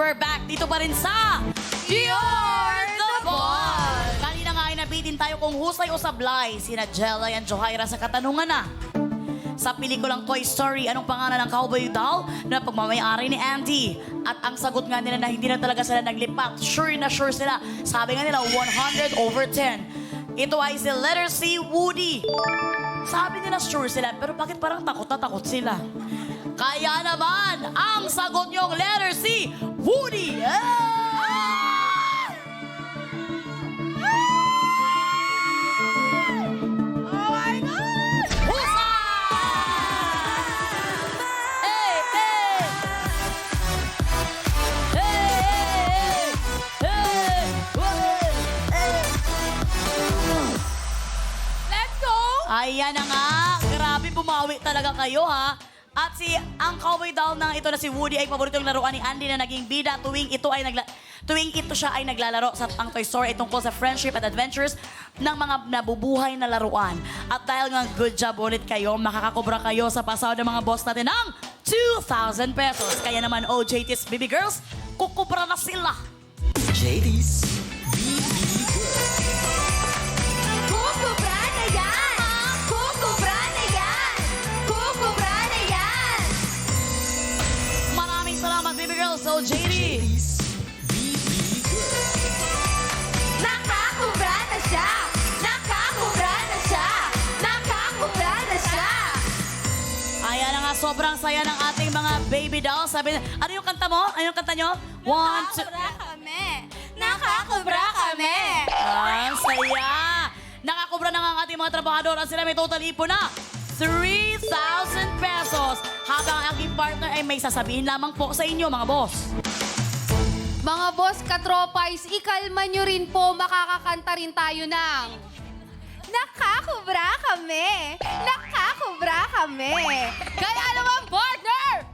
we're back dito pa rin sa You're the Boss! Kanina nga ay nabitin tayo kung husay o sablay sina Jella and Johaira sa katanungan na. Sa pelikulang Toy Story, anong pangalan ng cowboy doll na pagmamayari ni Andy? At ang sagot nga nila na hindi na talaga sila naglipat. Sure na sure sila. Sabi nga nila, 100/10. Ito ay si letter C, Woody. Sabi nila sure sila, pero bakit parang takot na takot sila? Kaya naman, ang sagot niyong letter C, Woody! Ah! Oh my God! Husa! Hey, hey! Hey, hey, hey! Let's go! Ayan na nga. Grabe, bumawi talaga kayo, ha? At ang cowboy doll na ito na si Woody ay paboritong laruan ni Andy na naging bida tuwing ito siya ay naglalaro sa ang Toy Story ay tungkol sa friendship at adventures ng mga nabubuhay na laruan. At dahil nga good job ulit kayo, makakakobra kayo sa pasahod ng mga boss natin ng 2,000 pesos. Kaya naman, OJT's Baby Girls, kukubra na sila. JD's Kukubra na yan! Kukubra na yan! Kukubra na yan! Maraming salamat, Baby Girls. OJT. Nakakubra na siya! Nakakubra na siya! Nakakubra na siya! Ayan na nga, sobrang saya ng ating mga baby dolls. Sabi, ano yung kanta mo? Ano yung kanta nyo? 1, 2... Nakakubra kami! Nakakubra kami! Ang saya! Nakakubra na nga ang ating mga trabahador at sila may total ipon na 3,000 pesos. Habang ang aking partner ay may sasabihin lamang po sa inyo, mga boss. Mga boss katropais, ikalma nyo rin po, makakakanta rin tayo ng... Nakakubra kami! Nakakubra kami! Kaya naman, partner!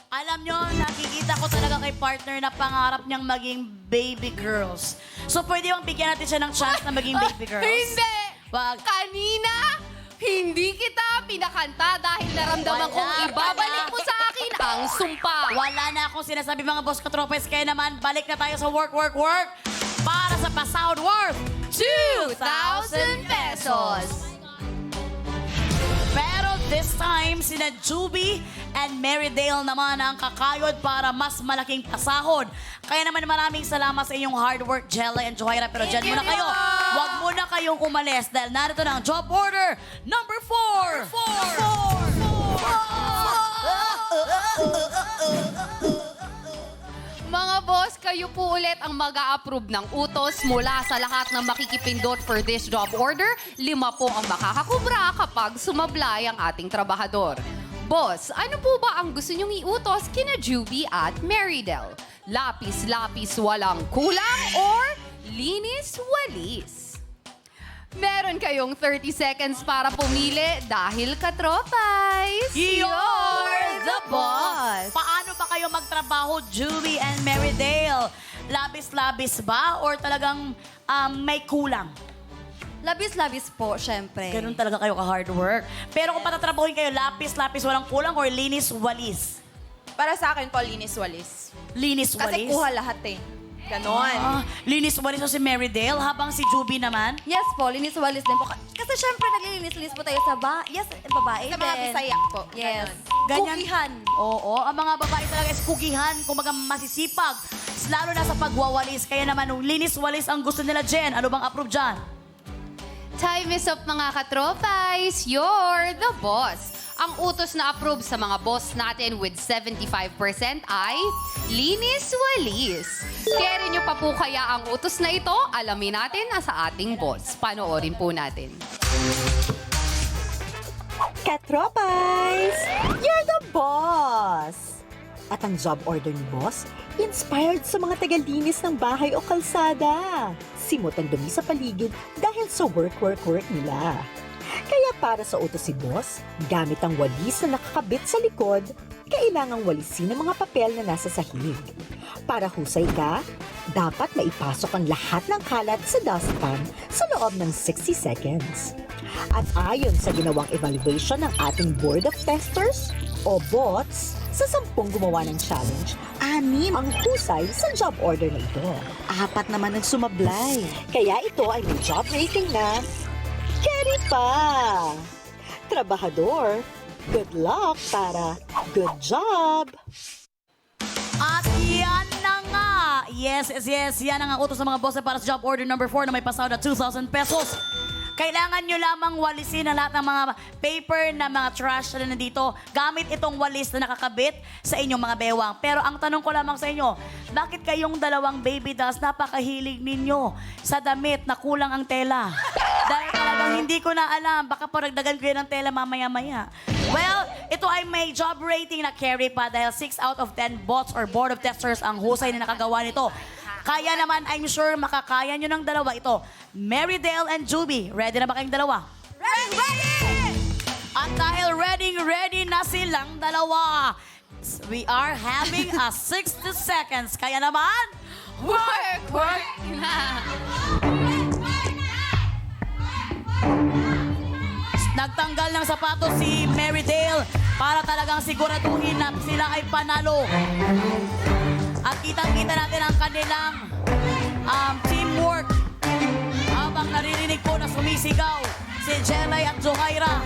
Alam nyo, nakikita ko talaga kay partner na pangarap niyang maging baby girls. So, pwede bang bigyan natin siya ng chance na maging baby girls? Hindi! Wag. Kanina, hindi kita pinakanta dahil naramdaman Wala kong ka ibabalik na. mo sa akin ang sumpa. Wala na akong sinasabi, mga boss katropes. Kaya naman, balik na tayo sa work para sa pasahod worth 2,000 pesos. Pero this time, sina Juby and Marydale naman ang kakayod para mas malaking pasahod. Kaya naman maraming salamat sa inyong hard work, Jella and Johaira. Pero dyan muna kayo. Huwag muna kayong umalis dahil narito na ang job order number 4. Mga boss, kayo po ulit ang mag-a-approve ng utos mula sa lahat ng makikipindot for this job order. 5 po ang makakakubra kapag sumablay ang ating trabahador. Boss, ano po ba ang gusto nyong iutos kina Juby at Marydale? Lapis-lapis walang kulang or linis-walis? Meron kayong 30 seconds para pumili dahil katropais. You're the boss! Paano ba kayo magtrabaho, Julie and Marydale? Labis-labis ba or talagang may kulang? Labis-labis po, syempre. Ganun talaga kayo ka-hard work. Pero kung patatrabahuin kayo, lapis-lapis walang kulang or linis-walis? Para sa akin po, linis-walis. Linis-walis? Kasi kuha lahat eh. Ganon. Linis-walis o si Marydale habang si Juby naman? Yes po, linis-walis din po. Kasi syempre, naglilinis-linis po tayo sa babae Sa mga din. Bisaya po. Yes. Ganon. Ganyan. Kugihan. Oo, ang mga babae talaga is kugihan, kumbaga masisipag. Lalo na sa pagwawalis. Kaya naman, nung linis-walis ang gusto nila, Jen. Ano bang approve dyan? Time is up mga katropais. You're the boss. Ang utos na approve sa mga boss natin with 75% ay linis-walis. Kaya nyo pa po kaya ang utos na ito? Alamin natin na sa ating boss. Panoorin po natin. Katropais! You're the boss! At ang job order ni boss, inspired sa mga tagalinis ng bahay o kalsada. Simot ang dumi sa paligid dahil sa work nila. Kaya para sa utos si boss, gamit ang walis na nakakabit sa likod, kailangang walisin ang mga papel na nasa sahig. Para husay ka, dapat maipasok ang lahat ng kalat sa dustpan sa loob ng 60 seconds. At ayon sa ginawang evaluation ng ating Board of Testers o BOTS, Sa 10 gumawa ng challenge, 6 ang husay sa job order na ito. 4 naman ang sumablay. Kaya ito ay may job rating na carry pa. Trabahador, good luck para good job. At yan na nga. Yes, yan ang utos ng mga boss para sa job order number 4 na may pasahod na 2,000 pesos. Kailangan nyo lamang walisin ang lahat ng mga paper na mga trash na nandito gamit itong walis na nakakabit sa inyong mga bewang. Pero ang tanong ko lamang sa inyo, bakit kayong dalawang baby dolls napakahilig ninyo sa damit na kulang ang tela? Dahil talagang hindi ko na alam, baka po nagdagan ko yan ng tela mamaya-maya. Well, ito ay may job rating na carry pa dahil 6 out of 10 bots or board of testers ang husay na nakagawa nito. Kaya naman, I'm sure makakaya nyo ng dalawa ito. Marydale and Juby, ready na ba kayong dalawa? Ready! At dahil ready na silang dalawa, we are having a 60 seconds. Kaya naman, Work na! nagtanggal ng sapatos si Marydale para talagang siguraduhin na sila ay panalo. At kitang-kita natin ang kanilang teamwork. Habang naririnig ko na sumisigaw si Jelay at Johaira.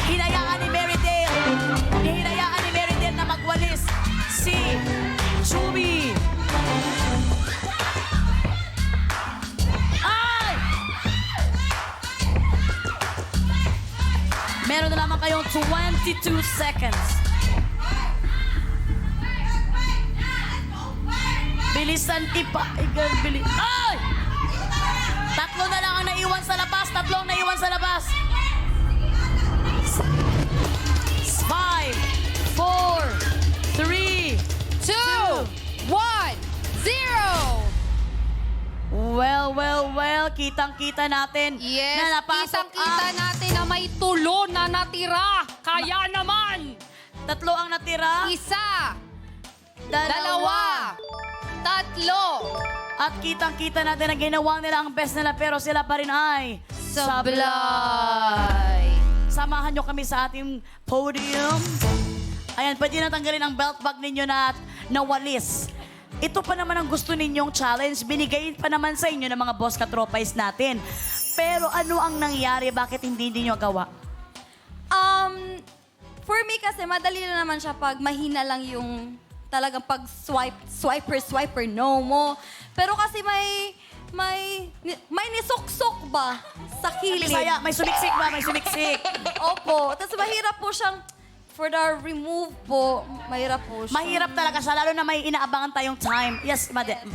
Hinayaan ni Marydale na magwalis si Chubby. Ay! Meron na naman kayong 22 seconds. Bilisan tipa. Bilis. Ay! 3 na lang ang naiwan sa labas. 3 ang naiwan sa labas. 5, 4, 3, 2, 1, 0! Well. Kitang-kita natin Yes, na napasok kitang-kita natin na may tulo na natira. Kaya naman! 3 ang natira. Isa, 2. 2, 3, At kitang-kita natin na ginawa nila ang best nila pero sila pa rin ay sablay. Samahan nyo kami sa ating podium. Ayan, pwede na tanggalin ang belt bag ninyo na walis. Ito pa naman ang gusto ninyong challenge. Binigay pa naman sa inyo ng mga boss katropais natin. Pero ano ang nangyari? Bakit hindi nyo gawa? For me kasi, madali na naman siya pag mahina lang yung talagang pag swiper, no mo. Pero kasi may nisuksok ba sa kilid? Bisaya, may sumiksik ba? May sumiksik. Opo. Tapos mahirap po siyang, for the remove po, mahirap po siya. Mahirap talaga siya, lalo na may inaabangan tayong time. Yes, Marydale.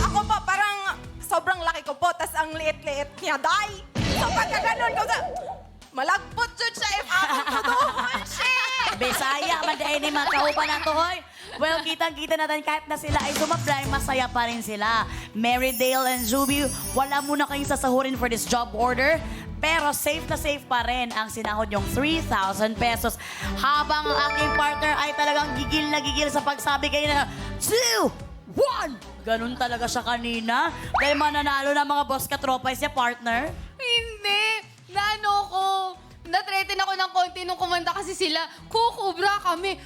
Ako po, parang sobrang laki ko po, tas ang liit-liit niya, day. So pagka ganun ko malagpot yun siya if akong tutuhon siya. Bisaya, madain ni mga kaupa na to, hoy. Well, kitang-kita natin kahit na sila ay sumablay, masaya pa rin sila. Marydale and Juby, wala muna kayong sasahurin for this job order. Pero safe na safe pa rin ang sinahod yung 3,000 pesos. Habang ang aking partner ay talagang gigil na gigil sa pagsabi kayo na 2, 1! Ganun talaga siya kanina. Dahil mananalo ng mga boss katropay siya, partner. Hindi. Na-threaten ako ng konti nung kumanta kasi sila, kukubra kami.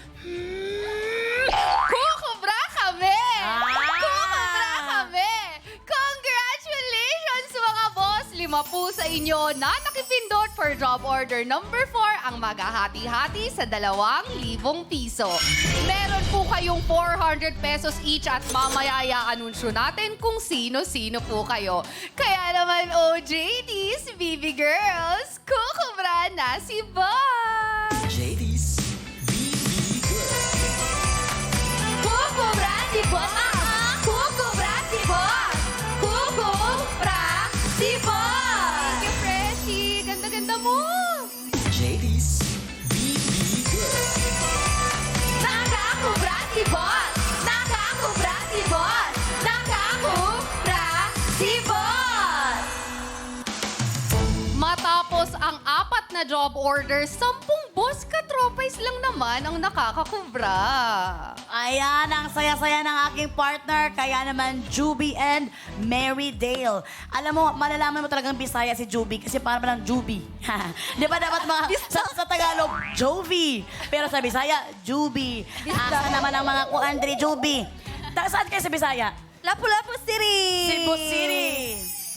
Kukubra kami! Kukubra kami! Congratulations mga boss! 5 po sa inyo na nakipindot for job order number 4 ang maghahati-hati sa 2,000 piso. Meron po kayong 400 pesos each at mamaya i-anunsyo natin kung sino-sino po kayo. Kaya naman, OJDs, baby girls, kukubra na si Boss! JD's BB Girl. Kukubra si Boss! Kukubra si Boss! Kukubra si Boss! Thank you, Freshy! Ganda-ganda mo! JD's BB Girl. Nakakubra si Boss! Nakakubra si Boss! Nakakubra si Boss! Matapos ang 4 na job order, 10 boss katropais lang naman ang nakakakubra. Ayan, ang saya-saya ng aking partner. Kaya naman, Juby and Mary Dale. Alam mo, malalaman mo talagang Bisaya si Juby kasi parang lang Juby. Di ba dapat mga sa Tagalog, Jovi. Pero sa Bisaya, Juby. Asa naman ang mga Andre Juby. Saan kayo sa Bisaya? Lapu-Lapu City! Cebu City.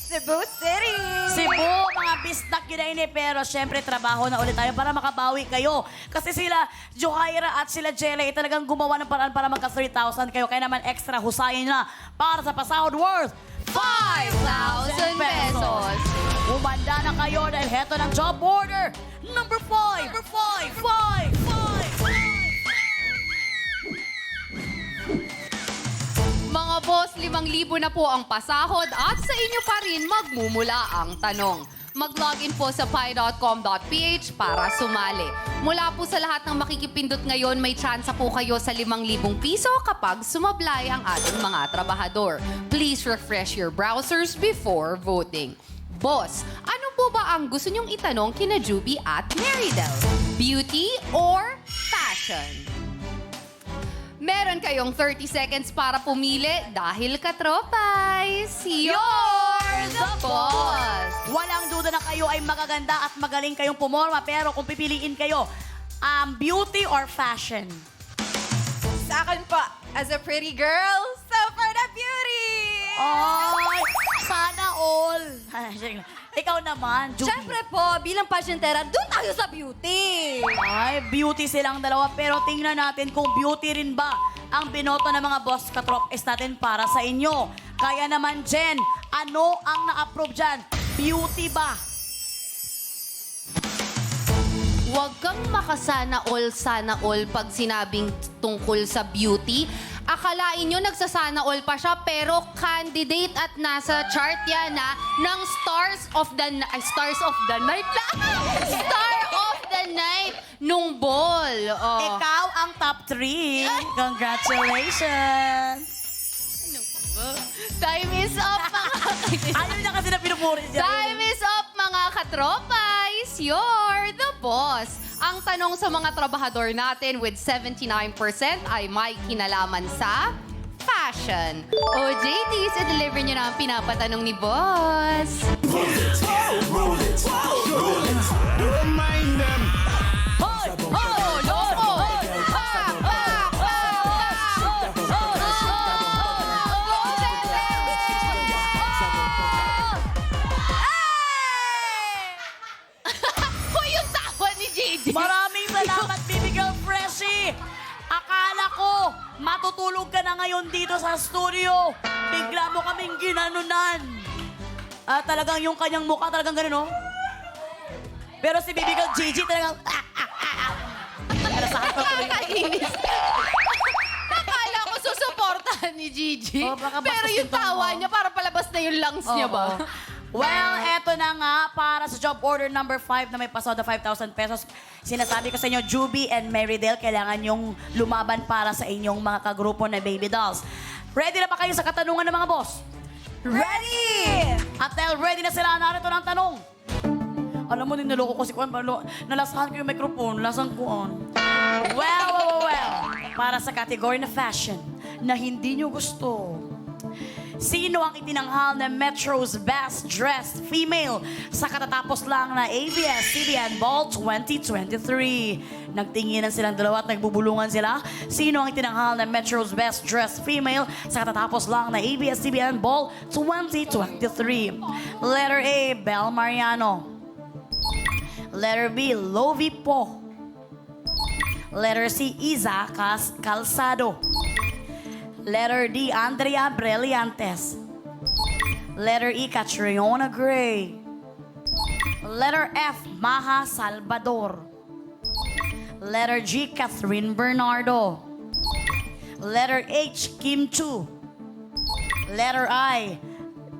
Cebu City! Cebu, mga bistak yun na ini. Pero syempre, trabaho na ulit tayo para makabawi kayo. Kasi sila, Johaira at sila Jelly, talagang gumawa ng paraan para magka 3,000 kayo. Kaya naman extra husayin na para sa pasahod worth 5,000 pesos. Umanda na kayo dahil heto ng job order. Number 5. Number 5. Mga boss, 5,000 na po ang pasahod at sa inyo pa rin magmumula ang tanong. Mag-login po sa pi.com.ph para sumali. Mula po sa lahat ng makikipindot ngayon, may tsansa po kayo sa 5,000 piso kapag sumablay ang ating mga trabahador. Please refresh your browsers before voting. Boss, ano po ba ang gusto nyong itanong kina Juby at Marydel? Beauty or fashion? Meron kayong 30 seconds para pumili dahil katropay, you're the boss! Walang duda na kayo ay magaganda at magaling kayong pumorma. Pero kung pipiliin kayo, beauty or fashion? Sa akin po, as a pretty girl, so for the beauty! Ay, sana all. Ikaw naman, Juby. Siyempre po, bilang pasyentera, doon tayo sa beauty! Ay, beauty silang dalawa. Pero tingnan natin kung beauty rin ba ang binoto ng mga boss katropes natin para sa inyo. Kaya naman, Jen, ano ang na-approve dyan? Beauty ba? Huwag kang makasana all pag sinabing tungkol sa beauty. Akalain nyo nagsasana all pa siya, pero candidate at nasa chart yan na ng Stars of the Night nung ball. Oh. Ikaw ang top 3. Congratulations! Time is up, mga Ayaw niya kasi na pinupuri siya. Time is up, mga katropais! You're the boss! Ang tanong sa mga trabahador natin with 79% ay may kinalaman sa fashion. O JTs, i-deliver nyo na ang pinapatanong ni boss. Hoy! Hoy! Hoy! Hoy, yung tawa ni JJ! Maraming salamat, baby girl Freshie! Akala ko, matutulog ka na ngayon dito sa studio. Bigla mo kaming ginanunan. Talagang yung kanyang mukha, talagang ganun, no? Pero si baby girl Gigi talagang... Nalasahan ko tuloy. Nakakainis. Akala ko susuportahan ni Gigi. Oh, baka Pero bastos yung yung tono tawa mo. niya, para palabas na yung lungs niya ba? Oo. Well, eto na nga, para sa job order number 5 na may pasoda 5,000 pesos. Sinasabi ko sa inyo, Juby and Marydel, kailangan yung lumaban para sa inyong mga kagrupo na baby dolls. Ready na ba kayo sa katanungan ng mga boss? Ready! At dahil ready na sila, narito ng tanong. Alam mo, niloko ko si Kuan. Nalasahan ko yung microphone. Lasang Kuan. Well. Para sa kategory na fashion na hindi nyo gusto. Sino ang itinanghal na Metro's Best Dressed Female sa katatapos lang na ABS-CBN Ball 2023? Nagtinginan silang dalawa at nagbubulungan sila. Sino ang itinanghal na Metro's Best Dressed Female sa katatapos lang na ABS-CBN Ball 2023? Letter A, Bel Mariano. Letter B, Lovie Po. Letter C, Iza Calzado. Letter D, Andrea Brillantes. Letter E, Catriona Gray. Letter F, Maha Salvador. Letter G, Catherine Bernardo. Letter H, Kim Chu. Letter I,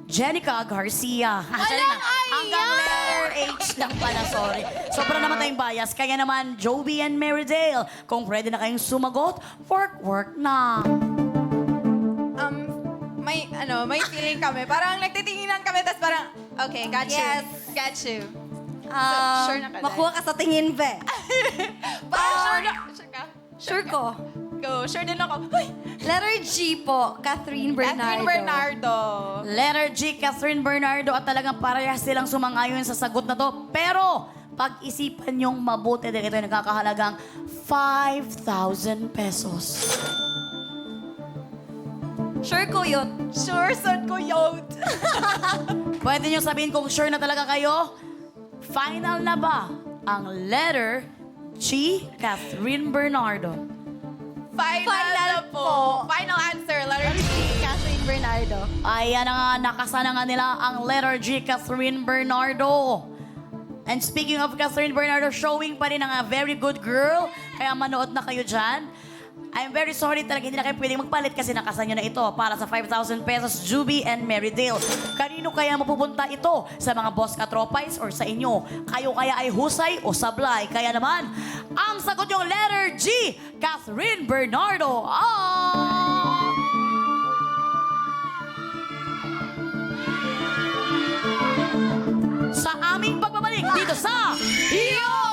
Jenica Garcia. Walang I Hanggang yan! letter H lang pala, sorry. Sobra naman tayong bias. Kaya naman, Joby and Marydale, kung ready na kayong sumagot, work na. May feeling kami. Parang nagtitinginan kami, tapos parang, okay, got you. Yes. Got you. Sure na ka, Day? Makuha ka sa tingin, be. Sure na. Sure ka? Sure ko. Go. Sure din ako. Uy! Letter G po, Catherine Bernardo. Catherine Bernardo. Letter G, Catherine Bernardo, at talagang parehas silang sumangayon sa sagot na to. Pero, pag-isipan niyong mabuti dahil ito ay nagkakahalagang 5,000 pesos. Sure ko yun. Sure, son ko yun. Pwede niyo sabihin kung sure na talaga kayo? Final na ba ang letter G, Catherine Bernardo? Final na po. Final answer, letter G. Catherine Bernardo. Ayan na nga, nakasana nga nila ang letter G, Catherine Bernardo. And speaking of Catherine Bernardo, showing pa rin ang very good girl. Kaya manood na kayo dyan. I'm very sorry talaga, hindi na kayo pwedeng magpalit kasi nakasan nyo na ito para sa 5,000 pesos, Juby and Merrydale. Kanino kaya mapupunta ito? Sa mga boss katropais or sa inyo? Kayo kaya ay husay o sablay? Kaya naman, ang sagot yung letter G, Catherine Bernardo. Sa aming pagbabalik dito sa Iyo